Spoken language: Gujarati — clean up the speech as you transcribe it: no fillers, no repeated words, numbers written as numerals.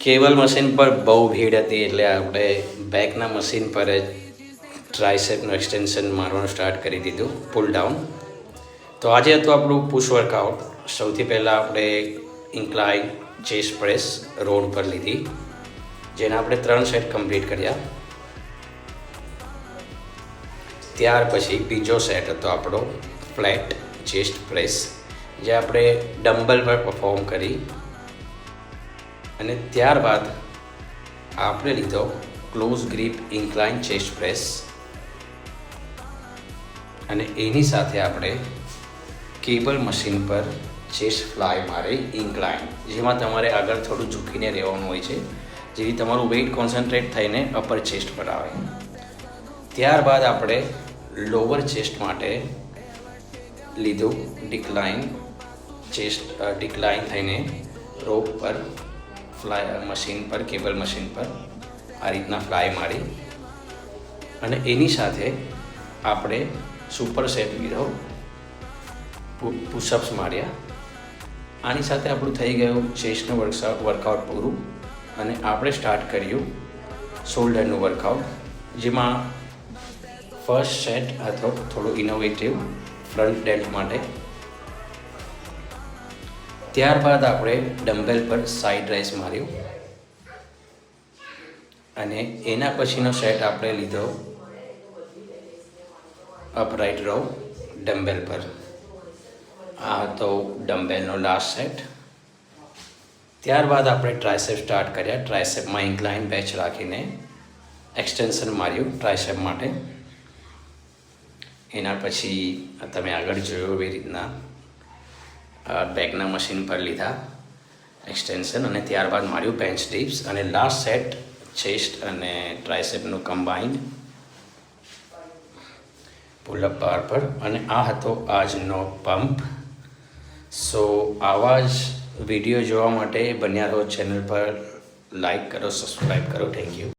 કેબલ મશીન પર બહુ ભીડ હતી એટલે આપણે બેકના મશીન પર જ ટ્રાયસેપનું એક્સટેન્શન મારવાનું સ્ટાર્ટ કરી દીધું, પુલ ડાઉન. તો આજે હતું આપણું પુશ વર્કઆઉટ. સૌથી પહેલાં આપણે ઇન્ક્લાઇન ચેસ્ટ પ્રેસ રોડ પર લીધી, જેના આપણે 3 સેટ કમ્પ્લીટ કર્યા. ત્યાર પછી બીજો સેટ હતો આપણો ફ્લેટ ચેસ્ટ પ્રેસ, જે આપણે ડમ્બલ પર પરફોર્મ કરી. અને ત્યારબાદ આપણે લીધો close grip incline chest press, અને એની સાથે આપણે કેબલ મશીન પર ચેસ્ટ ફ્લાય મારી ઇન્ક્લાઇન, જેમાં તમારે આગળ થોડું ઝૂકીને રહેવાનું હોય છે, જેથી તમારું વેઇટ કોન્સન્ટ્રેટ થઈને અપર ચેસ્ટ પર આવે. ત્યારબાદ આપણે લોઅર ચેસ્ટ માટે લીધું ડિક્લાઇન થઈને રોપ પર ફ્લાય મશીન પર, કેબલ મશીન પર આ રીતના ફ્લાય મારી. અને એની સાથે આપણે સુપર સેટ લીધો, પુશઅપ્સ માર્યા. આની સાથે આપણું થઈ ગયું ચેસ્ટનું વર્કઆઉટ પૂરું. અને આપણે સ્ટાર્ટ કર્યું શોલ્ડરનું વર્કઆઉટ, જેમાં ફર્સ્ટ સેટ હતો થોડું ઇનોવેટિવ ફ્રન્ટ ડેલ્ટ માટે. ત્યારબાદ આપણે ડમ્બેલ પર સાઈડ રાઇઝ માર્યું, અને એના પછીનો સેટ આપણે લીધો અપરાઇટ રો ડમ્બેલ પર. આ હતો ડમ્બેલનો લાસ્ટ સેટ. ત્યારબાદ આપણે ટ્રાયસેપ સ્ટાર્ટ કર્યા. ટ્રાયસેપમાં ઇન્ક્લાઇન બેચ રાખીને એક્સટેન્શન માર્યું ટ્રાયસેપ માટે. એના પછી તમે આગળ જોયું એવી રીતના બેકના મશીન પર લીધા એક્સટેન્શન, અને ત્યારબાદ માર્યું બેન્ચ ડિપ્સ. અને લાસ્ટ સેટ ચેસ્ટ અને ટ્રાયસેપનું કમ્બાઇન્ડ પુલઅપ બાર પર. અને આ હતો આજનો પંપ. સો આવા જ વિડીયો જોવા માટે બન્યા રહો ચેનલ પર. લાઈક કરો, સબસ્ક્રાઈબ કરો. Thank you.